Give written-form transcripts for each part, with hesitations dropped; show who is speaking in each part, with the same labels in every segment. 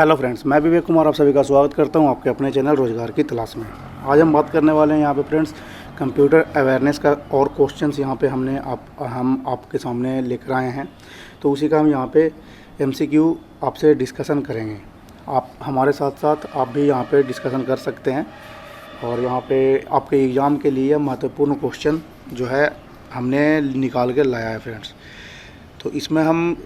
Speaker 1: Hello friends, मैं विवेक कुमार आप सभी का स्वागत करता हूं आपके अपने चैनल रोज़गार की तलाश में। आज हम बात करने वाले हैं यहाँ पे फ्रेंड्स कंप्यूटर अवेयरनेस का और क्वेश्चंस यहाँ पे हम आपके सामने लेकर आए हैं। तो उसी का हम यहाँ पे एमसीक्यू आपसे डिस्कशन करेंगे। आप हमारे साथ साथ आप भी यहाँ पे डिस्कशन कर सकते हैं। और यहाँ पे आपके एग्ज़ाम के लिए महत्वपूर्ण क्वेश्चन जो है हमने निकाल कर लाया है फ्रेंड्स। तो इसमें हम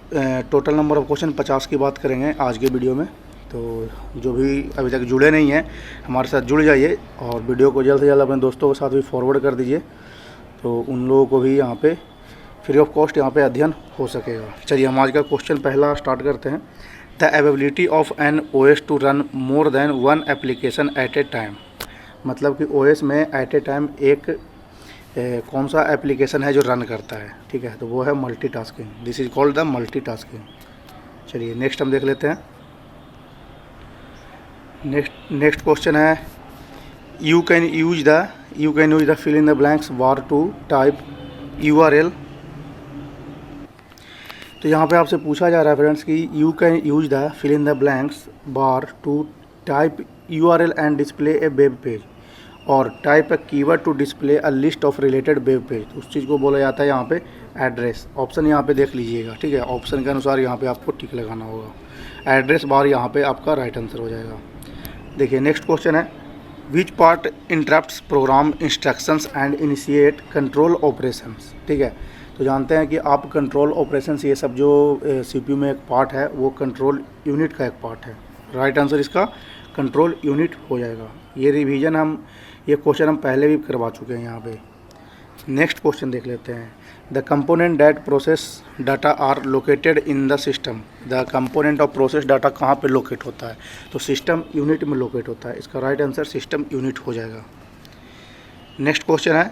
Speaker 1: टोटल नंबर ऑफ़ क्वेश्चन 50 की बात करेंगे आज के वीडियो में। तो जो भी अभी तक जुड़े नहीं हैं हमारे साथ जुड़ जाइए और वीडियो को जल्द से जल्द अपने दोस्तों के साथ भी फॉरवर्ड कर दीजिए, तो उन लोगों को भी यहाँ पे फ्री ऑफ कॉस्ट यहाँ पे अध्ययन हो सकेगा। चलिए हम आज का क्वेश्चन पहला स्टार्ट करते हैं। The ability of an OS to run more than one application at a time. मतलब कि ओएस में एट ए टाइम एक कौन सा एप्लीकेशन है जो रन करता है, ठीक है, तो वो है multitasking. This is called the multitasking. चलिए नेक्स्ट हम देख लेते हैं। नेक्स्ट क्वेश्चन है you can use the fill in the blanks bar to type URL। तो यहाँ पे आपसे पूछा जा रहा है फ्रेंड्स कि you can use the fill in the blanks bar to type URL and display a web page और type a keyword to display a list of related web page. उस चीज़ को बोला जाता है यहाँ पे एड्रेस। ऑप्शन यहाँ पे देख लीजिएगा, ठीक है, ऑप्शन के अनुसार यहाँ पे आपको टिक लगाना होगा। एड्रेस बार यहाँ पे आपका राइट आंसर हो जाएगा। देखिए नेक्स्ट क्वेश्चन है which part interrupts program instructions and initiate control operations. ठीक है, तो जानते हैं कि आप कंट्रोल ऑपरेशंस ये सब जो CPU में एक पार्ट है वो कंट्रोल यूनिट का एक पार्ट है। राइट आंसर इसका कंट्रोल यूनिट हो जाएगा। ये रिवीजन ये क्वेश्चन हम पहले भी करवा चुके हैं यहाँ पे। नेक्स्ट क्वेश्चन देख लेते हैं। The component that process data are located in the system. The component of process data कहाँ पे लोकेट होता है, तो सिस्टम यूनिट में लोकेट होता है। इसका राइट आंसर सिस्टम यूनिट हो जाएगा। नेक्स्ट क्वेश्चन है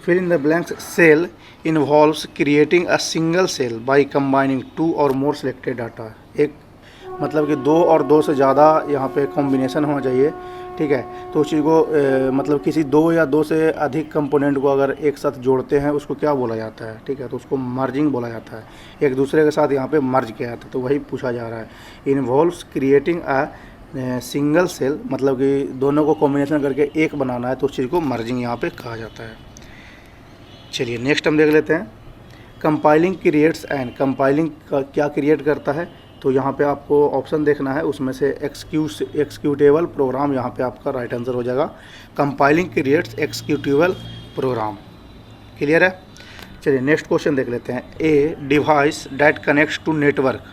Speaker 1: fill in the blanks cell involves creating a single cell by combining two or more selected data. एक मतलब कि दो और दो से ज़्यादा यहाँ पे कॉम्बिनेशन होना चाहिए, ठीक है। तो उस चीज़ को मतलब किसी दो या दो से अधिक कंपोनेंट को अगर एक साथ जोड़ते हैं उसको क्या बोला जाता है, ठीक है, तो उसको मर्जिंग बोला जाता है। एक दूसरे के साथ यहाँ पे मर्ज किया जाता है, तो वही पूछा जा रहा है। Involves creating a single cell, मतलब कि दोनों को कॉम्बिनेशन करके एक बनाना है, तो उस चीज़ को मर्जिंग यहाँ पे कहा जाता है। चलिए नेक्स्ट हम देख लेते हैं। कंपाइलिंग क्रिएट्स एंड, कंपाइलिंग क्या क्रिएट करता है, तो यहाँ पे आपको ऑप्शन देखना है, उसमें से एक्सिक्यूटेबल प्रोग्राम यहाँ पे आपका राइट आंसर हो जाएगा। Compiling creates executable program. Clear है। चलिए नेक्स्ट क्वेश्चन देख लेते हैं। A device that connects to network.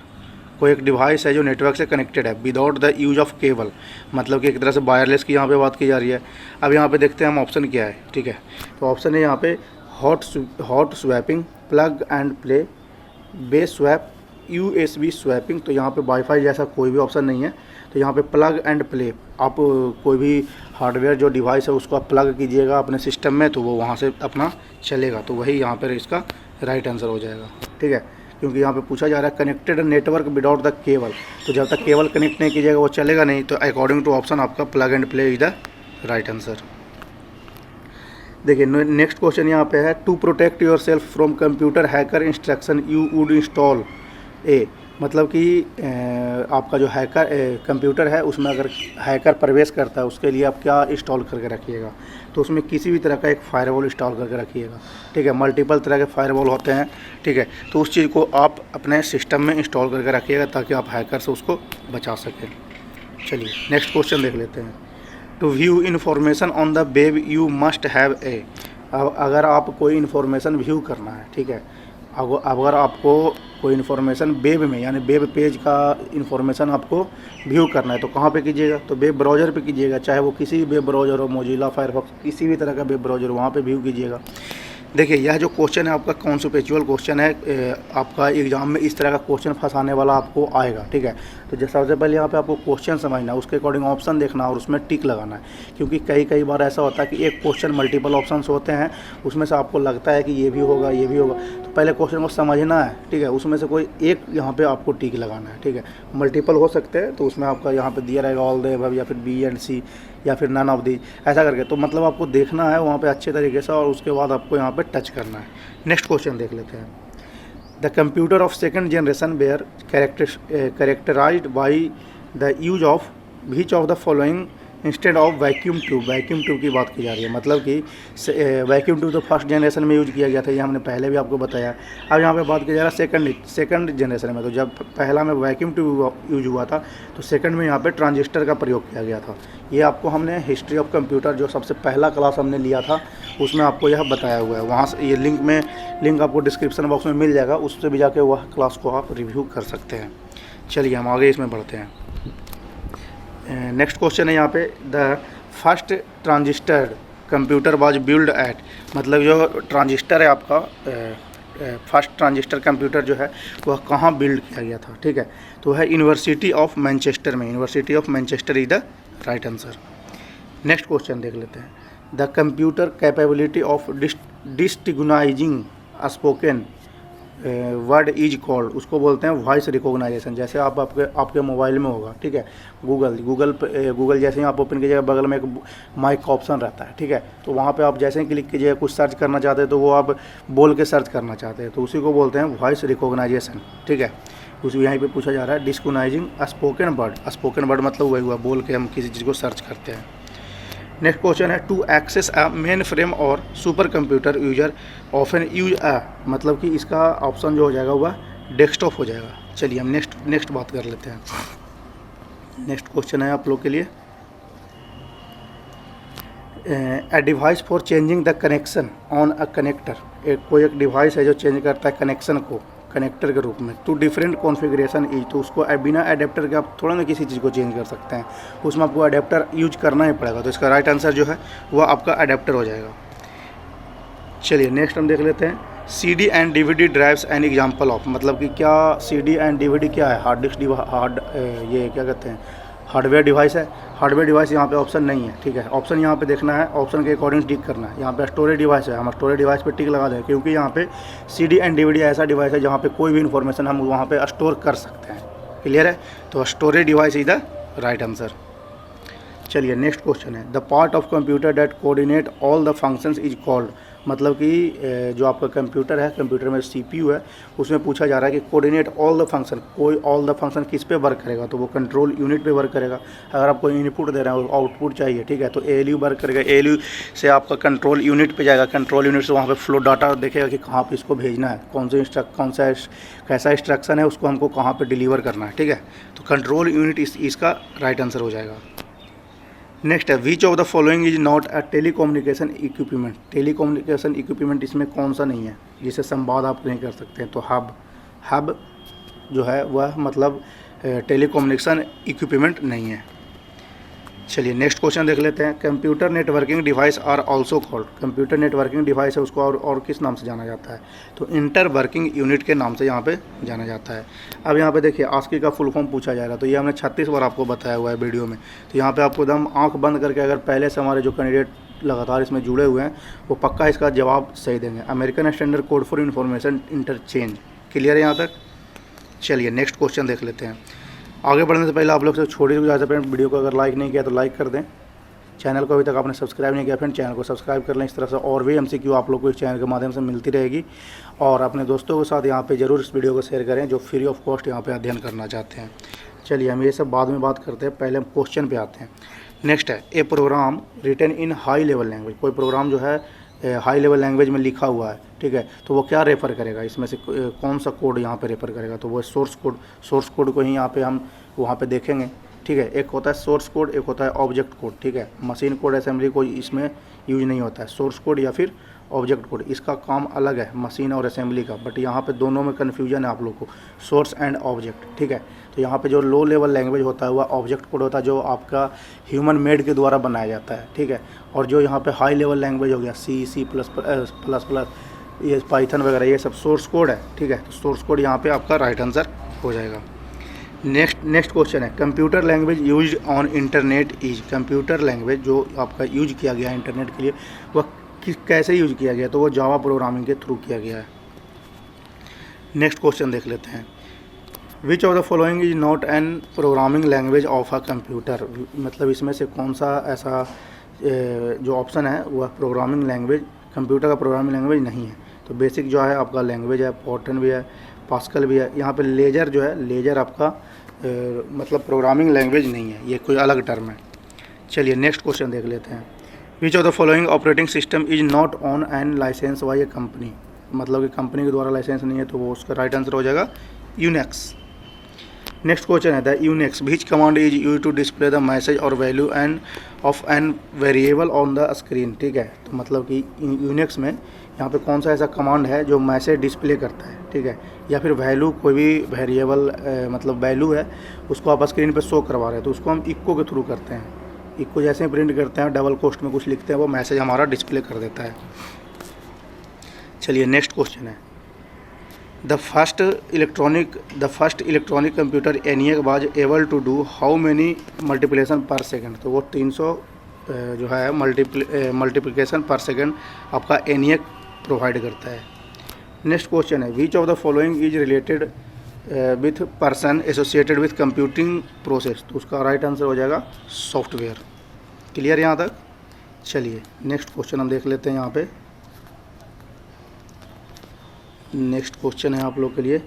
Speaker 1: कोई एक डिवाइस है जो नेटवर्क से कनेक्टेड है without the use of cable, मतलब कि एक तरह से वायरलेस की यहाँ पे बात की जा रही है। अब यहाँ पे देखते हैं हम ऑप्शन क्या है, ठीक है, तो ऑप्शन है यहाँ पे hot swapping, plug and play, base swap, USB swapping. तो यहाँ पे वाईफाई जैसा कोई भी ऑप्शन नहीं है, तो यहाँ पे प्लग एंड प्ले। आप कोई भी हार्डवेयर जो डिवाइस है उसको आप प्लग कीजिएगा अपने सिस्टम में, तो वो वहाँ से अपना चलेगा, तो वही यहाँ पर इसका राइट आंसर हो जाएगा, ठीक है। क्योंकि यहाँ पे पूछा जा रहा है connected network without the cable, तो जब तक केबल कनेक्ट नहीं कीजिएगा वो चलेगा नहीं, तो अकॉर्डिंग टू ऑप्शन आपका plug and play is the right answer. देखिए नेक्स्ट क्वेश्चन यहाँ पे है to protect yourself from computer hacker instruction you would install a. मतलब कि आपका जो हैकर कंप्यूटर है उसमें अगर हैकर प्रवेश करता है उसके लिए आप क्या इंस्टॉल करके रखिएगा, तो उसमें किसी भी तरह का एक फायरवॉल इंस्टॉल करके रखिएगा, ठीक है। मल्टीपल तरह के फायरवॉल होते हैं, ठीक है, तो उस चीज़ को आप अपने सिस्टम में इंस्टॉल करके रखिएगा ताकि आप हैकर से उसको बचा सकें। चलिए नेक्स्ट क्वेश्चन देख लेते हैं। To view information on the web you must have a. अगर आप कोई इन्फॉर्मेशन व्यू करना है, ठीक है, अगर आपको कोई इन्फॉर्मेशन वेब में यानी वेब पेज का इन्फॉर्मेशन आपको व्यू करना है तो कहाँ पे कीजिएगा, तो वेब ब्राउज़र पे कीजिएगा, चाहे वो किसी भी वेब ब्राउज़र हो, मोजिला, फायरफॉक्स, किसी भी तरह का वेब ब्राउज़र वहाँ पे व्यू कीजिएगा। देखिए यह जो क्वेश्चन है आपका कॉन्सेप्चुअल क्वेश्चन है, आपका एग्जाम में इस तरह का क्वेश्चन फंसाने वाला आपको आएगा, ठीक है। तो जैसे सबसे पहले यहाँ पे आपको क्वेश्चन समझना है, उसके अकॉर्डिंग ऑप्शन देखना और उसमें टिक लगाना है, क्योंकि कई बार ऐसा होता है कि एक क्वेश्चन मल्टीपल ऑप्शंस होते हैं, उसमें से आपको लगता है कि ये भी होगा ये भी होगा, तो पहले क्वेश्चन को समझना है, ठीक है, उसमें से कोई एक यहाँ पे आपको टिक लगाना है, ठीक है। मल्टीपल हो सकते हैं तो उसमें आपका यहाँ पे दिया रहेगा ऑल द अबव या फिर B एंड C या फिर नन ऑफ दी, ऐसा करके। तो मतलब आपको देखना है वहाँ पे अच्छे तरीके से और उसके बाद आपको यहाँ पे टच करना है। नेक्स्ट क्वेश्चन देख लेते हैं। The computer of second generation were characterized by the use of which of the following instead of vacuum tube की बात की जा रही है। मतलब कि वैक्यूम ट्यूब तो फर्स्ट जनरेशन में यूज किया गया था, ये हमने पहले भी आपको बताया। अब यहाँ पे बात किया जा रहा है सेकंड जनरेशन में। तो जब पहला में वैक्यूम ट्यूब यूज हुआ था तो सेकंड में यहाँ पे ट्रांजिस्टर का प्रयोग किया गया था। ये आपको हमने हिस्ट्री ऑफ कंप्यूटर जो सबसे पहला क्लास हमने लिया था उसमें आपको यह बताया हुआ है। वहाँ से ये लिंक आपको डिस्क्रिप्शन बॉक्स में मिल जाएगा, उससे भी जाके वह क्लास को आप रिव्यू कर सकते हैं। चलिए हम आगे इसमें बढ़ते हैं। नेक्स्ट क्वेश्चन है यहाँ पे, the first transistor computer was build eight. मतलब जो ट्रांजिस्टर है आपका फर्स्ट ट्रांजिस्टर कंप्यूटर जो है वह कहाँ बिल्ड किया गया था, ठीक है। तो है यूनिवर्सिटी ऑफ मैनचेस्टर में। University of Manchester is the right answer. Next question देख लेते हैं, the computer capability of distinguishing spoken word is called. उसको बोलते हैं वॉइस रिकॉग्नाइजेशन। जैसे आपके मोबाइल में होगा, ठीक है, गूगल जैसे ही आप ओपन कीजिएगा बगल में एक माइक का ऑप्शन रहता है, ठीक है। तो वहाँ पे आप जैसे ही क्लिक कीजिएगा कुछ सर्च करना चाहते हैं तो वो आप बोल के सर्च करना चाहते हैं, तो उसी को बोलते हैं वॉइस रिकॉग्नाइजेशन, ठीक है। उसी यहाँ पे पूछा जा रहा है डिस्टिग्नाइजिंग स्पोकन वर्ड। स्पोकन वर्ड मतलब वही हुआ बोल के हम किसी चीज़ को सर्च करते हैं। नेक्स्ट क्वेश्चन है, to access a mainframe और super computer user often use a. मतलब कि इसका ऑप्शन जो हो जाएगा वह डेस्कटॉप हो जाएगा। चलिए हम नेक्स्ट बात कर लेते हैं। नेक्स्ट क्वेश्चन है आप लोग के लिए, a device for changing the connection on a connector. कोई एक डिवाइस है जो चेंज करता है कनेक्शन को कनेक्टर के रूप में, टू डिफरेंट कॉन्फ़िगरेशन इज। तो उसको बिना अडेप्टर के आप थोड़ा ना किसी चीज़ को चेंज कर सकते हैं, उसमें आपको अडेप्टर यूज करना ही पड़ेगा। तो इसका राइट आंसर जो है वह आपका अडेप्टर हो जाएगा। चलिए नेक्स्ट हम देख लेते हैं, CD and DVD drives an example of. मतलब कि क्या CD एंड DVD क्या है, हार्ड डिस्क ये क्या कहते हैं, हार्डवेयर डिवाइस है। हार्डवेयर डिवाइस यहाँ पे ऑप्शन नहीं है, ठीक है। ऑप्शन यहाँ पे देखना है, ऑप्शन के अकॉर्डिंग टिक करना है। यहाँ पे स्टोरेज डिवाइस है, हम स्टोरेज डिवाइस पे टिक लगा दें, क्योंकि यहाँ पे CD एंड DVD ऐसा डिवाइस है जहाँ पे कोई भी इन्फॉर्मेशन हम वहाँ पे स्टोर कर सकते हैं। क्लियर है, तो storage device is the right answer. चलिए नेक्स्ट क्वेश्चन है, the part of computer that coordinate all the functions is called. मतलब कि जो आपका कंप्यूटर है, कंप्यूटर में CPU है, उसमें पूछा जा रहा है कि कोऑर्डिनेट ऑल द फंक्शन। कोई ऑल द फंक्शन किस पे वर्क करेगा, तो वो कंट्रोल यूनिट पे वर्क करेगा। अगर आपको इनपुट दे रहे हैं आउटपुट चाहिए, ठीक है, तो ALU वर्क करेगा। ALU से आपका कंट्रोल यूनिट पे जाएगा, कंट्रोल यूनिट से वहाँ पे फ्लो डाटा देखेगा कि कहाँ पे इसको भेजना है, कैसा इंस्ट्रक्शन है, उसको हमको कहाँ पे डिलीवर करना है, ठीक है। तो कंट्रोल यूनिट इसका राइट आंसर हो जाएगा। नेक्स्ट है, विच of the following is not a telecommunication equipment. Telecommunication equipment इसमें कौन सा नहीं है जिसे संवाद आप नहीं कर सकते हैं। तो हब जो है वह मतलब टेलीकम्युनिकेशन इक्विपमेंट नहीं है। चलिए नेक्स्ट क्वेश्चन देख लेते हैं, computer networking device are also called. Computer networking device है, उसको और किस नाम से जाना जाता है, तो इंटर वर्किंग यूनिट के नाम से यहाँ पे जाना जाता है। अब यहाँ पे देखिए ASCII का फुल फॉर्म पूछा जाएगा, तो ये हमने 36 बार आपको बताया हुआ है वीडियो में। तो यहाँ पे आपको एकदम आँख बंद करके, अगर पहले से हमारे जो कैंडिडेट लगातार इसमें जुड़े हुए हैं वो पक्का इसका जवाब सही देंगे। American standard code for information interchange. Clear है यहाँ तक। चलिए नेक्स्ट क्वेश्चन देख लेते हैं। आगे बढ़ने से पहले आप लोग से छोटी सी गुजारिश है, वीडियो को अगर लाइक नहीं किया तो लाइक कर दें। चैनल को अभी तक आपने सब्सक्राइब नहीं किया फ्रेंड, चैनल को सब्सक्राइब कर लें। इस तरह से और भी MCQ आप लोग को इस चैनल के माध्यम से मिलती रहेगी। और अपने दोस्तों के साथ यहाँ पे ज़रूर इस वीडियो को शेयर करें जो फ्री ऑफ कॉस्ट यहाँ पे अध्ययन करना चाहते हैं। चलिए हम ये सब बाद में बात करते हैं, पहले हम क्वेश्चन पे आते हैं। नेक्स्ट है, a program written in high level language. कोई प्रोग्राम जो है हाई लेवल लैंग्वेज में लिखा हुआ है, ठीक है, तो वो क्या रेफ़र करेगा, इसमें से कौन सा कोड यहाँ पे रेफ़र करेगा, तो वो सोर्स कोड को ही यहाँ पे हम वहाँ पे देखेंगे, ठीक है। एक होता है सोर्स कोड, एक होता है ऑब्जेक्ट कोड, ठीक है। मशीन कोड असेंबली कोई इसमें यूज नहीं होता है, सोर्स कोड या फिर ऑब्जेक्ट कोड, इसका काम अलग है मशीन और असेंबली का। बट यहाँ पे दोनों में कन्फ्यूजन है आप लोग को, सोर्स एंड ऑब्जेक्ट, ठीक है। तो यहाँ पे जो लो लेवल लैंग्वेज होता है वह ऑब्जेक्ट कोड होता है, जो आपका ह्यूमन मेड के द्वारा बनाया जाता है, ठीक है। और जो यहाँ पे हाई लेवल लैंग्वेज हो गया C++, ये पाइथन वगैरह, ये सब सोर्स कोड है, ठीक है। तो सोर्स कोड यहाँ पे आपका राइट आंसर हो जाएगा। नेक्स्ट क्वेश्चन है, computer language use on internet is. Computer language जो आपका यूज किया गया है इंटरनेट के लिए वह कैसे यूज किया गया, तो वो जावा प्रोग्रामिंग के थ्रू किया गया है। नेक्स्ट क्वेश्चन देख लेते हैं, which of the following is not an programming language of a computer. मतलब इसमें से कौन सा ऐसा जो ऑप्शन है वह प्रोग्रामिंग लैंग्वेज, कंप्यूटर का प्रोग्रामिंग लैंग्वेज नहीं है। तो बेसिक जो है आपका लैंग्वेज है, फॉर्ट्रन भी है, पास्कल भी है। यहाँ पे लेजर जो है, लेजर आपका मतलब प्रोग्रामिंग लैंग्वेज नहीं है, ये कोई अलग टर्म है। चलिए नेक्स्ट क्वेश्चन देख लेते हैं। Which of the following operating system is not owned and license by a company, मतलब कि कंपनी के द्वारा लाइसेंस नहीं है, तो वो उसका राइट आंसर हो जाएगा यूनिक्स। नेक्स्ट क्वेश्चन है the Unix which command is use to display the message और value and of an variable on the screen. ठीक है, तो मतलब कि यूनिक्स में यहाँ पे कौन सा ऐसा कमांड है जो मैसेज डिस्प्ले करता है, ठीक है, या फिर वैल्यू, कोई भी वेरिएबल मतलब वैल्यू है उसको आप स्क्रीन पे शो करवा रहे हैं, तो उसको हम इक्को के थ्रू करते हैं। इक्को जैसे ही प्रिंट करते हैं, डबल कोस्ट में कुछ लिखते हैं, वो मैसेज हमारा डिस्प्ले कर देता है। चलिए नेक्स्ट क्वेश्चन है the first electronic computer ENIAC was able to do how many multiplication per second. तो वो 300 जो है मल्टीप्लिकेशन पर सेकेंड आपका ENIAC प्रोवाइड करता है। नेक्स्ट क्वेश्चन है विच of the following is related with person associated with computing process. तो उसका राइट आंसर हो जाएगा सॉफ्टवेयर। क्लियर यहाँ तक? चलिए नेक्स्ट क्वेश्चन हम देख लेते हैं। यहाँ पे नेक्स्ट क्वेश्चन है आप लोग के लिए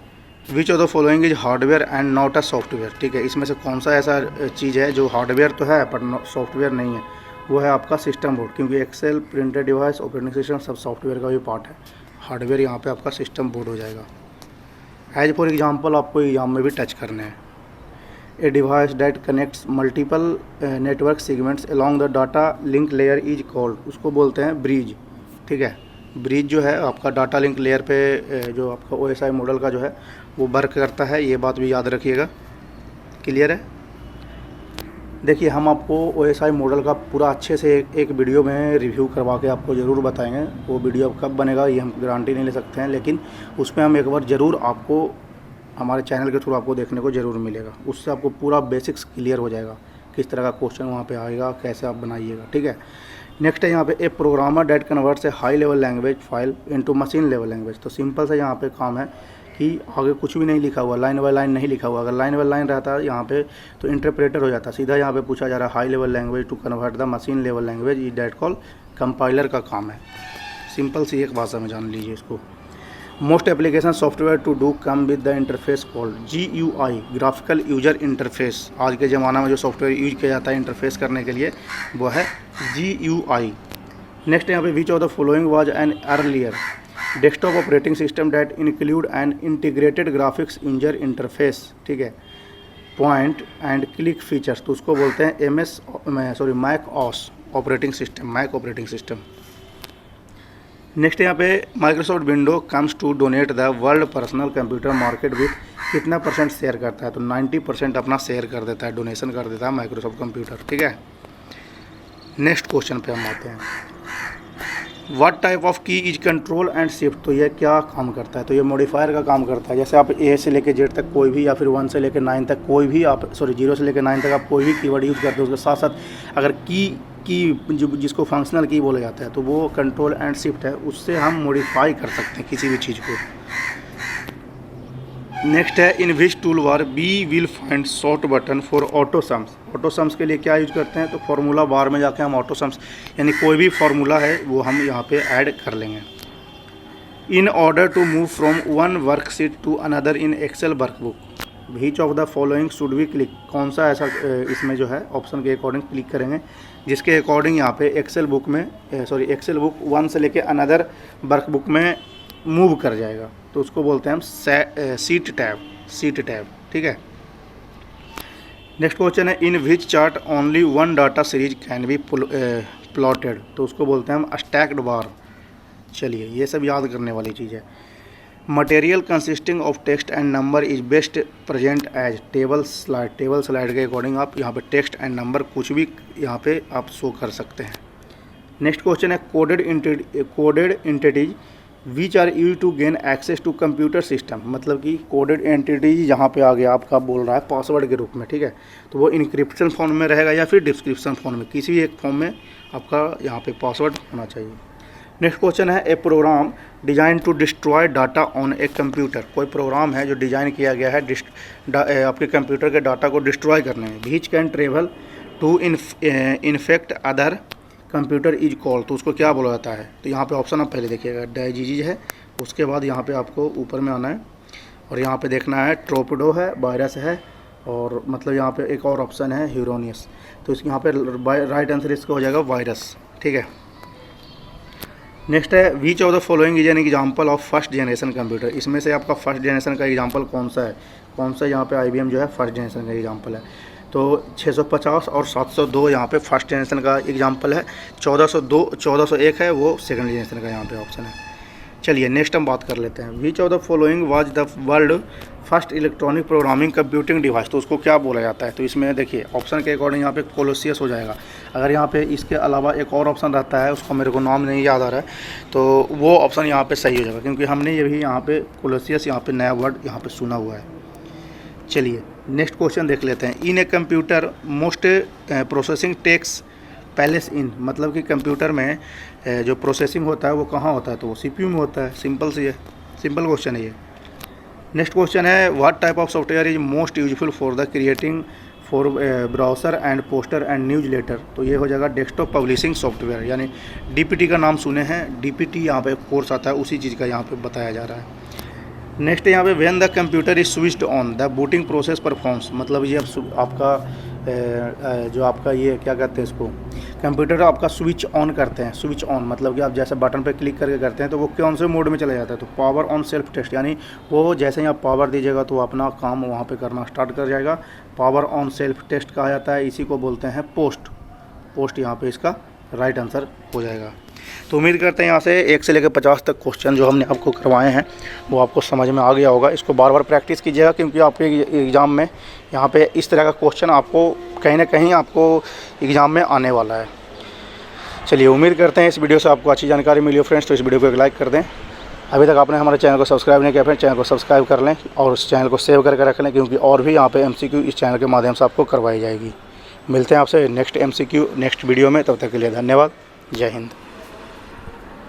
Speaker 1: विच of the following is hardware and not a software. ठीक है, इसमें से कौन सा ऐसा चीज़ है जो हार्डवेयर तो है पर सॉफ्टवेयर नहीं है। वो है आपका सिस्टम बोर्ड, क्योंकि Excel, printed device, operating system सब सॉफ्टवेयर का भी पार्ट है। हार्डवेयर यहाँ पे आपका सिस्टम बोर्ड हो जाएगा। एज फॉर एग्जांपल आपको एग्जाम में भी टच करने हैं। A device that connects multiple network segments along the data link layer is called. उसको बोलते हैं ब्रिज। ठीक है, ब्रिज जो है आपका डाटा लिंक लेयर पे जो आपका OSI मॉडल का जो है वो वर्क करता है, ये बात भी याद रखिएगा। क्लियर है? देखिए हम आपको OSI मॉडल का पूरा अच्छे से एक वीडियो में रिव्यू करवा के आपको ज़रूर बताएंगे। वो वीडियो कब बनेगा ये हम गारंटी नहीं ले सकते हैं, लेकिन उसमें हम एक बार ज़रूर आपको हमारे चैनल के थ्रू आपको देखने को ज़रूर मिलेगा। उससे आपको पूरा बेसिक्स क्लियर हो जाएगा, किस तरह का क्वेश्चन वहाँ पे आएगा, कैसे आप बनाइएगा। ठीक है, नेक्स्ट है यहाँ पे a programmer that converts a high level language file into machine level language. तो सिंपल सा यहाँ पे काम है कि आगे कुछ भी नहीं लिखा हुआ, लाइन बाय लाइन नहीं लिखा हुआ। अगर लाइन बाय लाइन रहता है यहाँ पे तो इंटरप्रेटर हो जाता। सीधा यहाँ पे पूछा जा रहा है high level language to convert the machine level language is that call compiler का काम है। सिंपल सी एक भाषा में जान लीजिए इसको। Most application software to do come with the interface called GUI, graphical user interface. आज के ज़माना में जो सॉफ्टवेयर यूज किया जाता है इंटरफेस करने के लिए वो है GUI। नेक्स्ट यहाँ पे which of the following was an earlier desktop operating system that include an integrated graphics user interface. ठीक है, पॉइंट एंड क्लिक फीचर्स। तो उसको बोलते हैं Mac OS operating system, Mac operating system. Next यहाँ पे Microsoft window comes to dominate the world personal computer market with कितना % share करता है। तो 90% अपना शेयर कर देता है, डोनेशन कर देता है माइक्रोसॉफ्ट कंप्यूटर। ठीक है, नेक्स्ट क्वेश्चन पे हम आते हैं। व्हाट टाइप ऑफ की इज कंट्रोल एंड शिफ्ट। तो ये क्या काम करता है? तो ये मॉडिफायर का काम करता है। जैसे आप A से लेकर Z तक कोई भी, या फिर 1 से लेकर 9 तक कोई भी, आप 0 से लेकर 9 तक आप कोई भी कीवर्ड यूज़ करते हो, उसके साथ साथ अगर की जिसको फंक्शनल की बोला जाता है तो वो कंट्रोल एंड शिफ्ट है, उससे हम मॉडिफाई कर सकते हैं किसी भी चीज़ को। नेक्स्ट है in which tool bar we will find short button for auto sums. Auto sums के लिए क्या यूज करते हैं? तो फार्मूला बार में जाके हम ऑटो सम्स यानी कोई भी फार्मूला है वो हम यहाँ पे ऐड कर लेंगे। In order to move from one worksheet to another in Excel workbook which of the following should we click. कौन सा ऐसा इसमें जो है ऑप्शन के अकॉर्डिंग क्लिक करेंगे जिसके अकॉर्डिंग यहाँ पे एक्सेल बुक 1 से लेके अनदर वर्कबुक में मूव कर जाएगा। तो उसको बोलते हैं हम सीट टैब। ठीक है, नेक्स्ट क्वेश्चन है in which chart only one data series can be plotted. तो उसको बोलते हैं हम स्टैक्ड बार। चलिए ये सब याद करने वाली चीज़ है। Material consisting of text and number is best present as table slide के अकॉर्डिंग आप यहाँ पे टेक्स्ट एंड नंबर कुछ भी यहाँ पे आप शो कर सकते हैं। नेक्स्ट क्वेश्चन है coded entities which are use to gain access to computer system. मतलब कि कोडेड एंटिटीज यहाँ पे आ गया, आपका बोल रहा है पासवर्ड के रूप में। ठीक है, तो वो इंक्रिप्शन फॉर्म में रहेगा या फिर डिस्क्रिप्शन फॉर्म में, किसी भी एक फॉर्म में आपका यहाँ पे पासवर्ड होना चाहिए। नेक्स्ट क्वेश्चन है a program design to destroy data on a computer. कोई प्रोग्राम है जो डिज़ाइन किया गया है आपके कंप्यूटर के डाटा को डिस्ट्रॉय करने में। Which can travel to infect other computer is call. तो उसको क्या बोला जाता है? तो यहाँ पे ऑप्शन आप पहले देखिएगा, डाइजीज है, उसके बाद यहाँ पे आपको ऊपर में आना है और यहाँ पे देखना है ट्रोपिडो है, वायरस है, और मतलब यहाँ पे एक और ऑप्शन है ह्यूरोनियस, तो इसके यहाँ पे राइट आंसर इसका हो जाएगा वायरस। ठीक है। नेक्स्ट है विच of the following is an example of first generation computer. इसमें से आपका फर्स्ट जनरेशन का एग्जाम्पल कौन सा है, कौन सा यहाँ पे IBM जो है फर्स्ट जनरेशन का एग्जाम्पल है। तो 650 और 702 यहाँ पे फर्स्ट जनरेशन का एग्जाम्पल है, 1401 है वो सेकंड जनरेशन का यहाँ पे ऑप्शन है। चलिए नेक्स्ट हम बात कर लेते हैं, which of the following was the world first electronic programming computing device. तो उसको क्या बोला जाता है, तो इसमें देखिए ऑप्शन के अकॉर्डिंग यहाँ पे कोलोसियस हो जाएगा। अगर यहाँ पे इसके अलावा एक और ऑप्शन रहता है, उसको मेरे को नाम नहीं याद आ रहा है, तो वो ऑप्शन यहाँ पे सही हो जाएगा, क्योंकि हमने ये भी यहाँ पे कोलोसियस यहाँ पे नया वर्ड यहाँ पे सुना हुआ है। चलिए नेक्स्ट क्वेश्चन देख लेते हैं। In a computer most processing takes place in, मतलब कि कंप्यूटर में जो प्रोसेसिंग होता है वो कहाँ होता है, तो वो CPU में होता है। सिंपल सी है, सिंपल क्वेश्चन है ये। नेक्स्ट क्वेश्चन है what type of software is most useful for the creating for browser and poster and newsletter. तो ये हो जाएगा डेस्कटॉप पब्लिशिंग सॉफ्टवेयर, यानी DPT का नाम सुने हैं, DPT यहाँ पे कोर्स आता है, उसी चीज़ का यहाँ पे बताया जा रहा है। नेक्स्ट यहाँ पे when the computer is switched on the booting process performs, मतलब ये आपका जो आपका ये क्या कहते हैं इसको, कंप्यूटर आपका स्विच ऑन करते हैं। स्विच ऑन मतलब कि आप जैसे बटन पे क्लिक करके करते हैं तो वो कौन से मोड में चला जाता है, तो पावर ऑन सेल्फ टेस्ट, यानी वो जैसे ही आप पावर दीजिएगा तो वो अपना काम वहाँ पे करना स्टार्ट कर जाएगा। पावर ऑन सेल्फ टेस्ट कहा जाता है, इसी को बोलते हैं पोस्ट यहाँ पे इसका राइट आंसर हो जाएगा। तो उम्मीद करते हैं यहाँ से 1 से लेकर 50 तक क्वेश्चन जो हमने आपको करवाए हैं वो आपको समझ में आ गया होगा। इसको बार बार प्रैक्टिस कीजिएगा, क्योंकि आपके एग्ज़ाम में यहाँ पे इस तरह का क्वेश्चन आपको कहीं ना कहीं आपको एग्ज़ाम में आने वाला है। चलिए उम्मीद करते हैं इस वीडियो से आपको अच्छी जानकारी मिली हो फ्रेंड्स, तो इस वीडियो को एक लाइक कर दें। अभी तक आपने हमारे चैनल को सब्सक्राइब नहीं किया फ्रेंड्स, चैनल को सब्सक्राइब कर लें और उस चैनल को सेव करके रख लें, क्योंकि और भी यहाँ पे MCQ इस चैनल के माध्यम से आपको करवाई जाएगी। मिलते हैं आपसे नेक्स्ट MCQ नेक्स्ट वीडियो में, तब तक के लिए धन्यवाद। जय हिंद।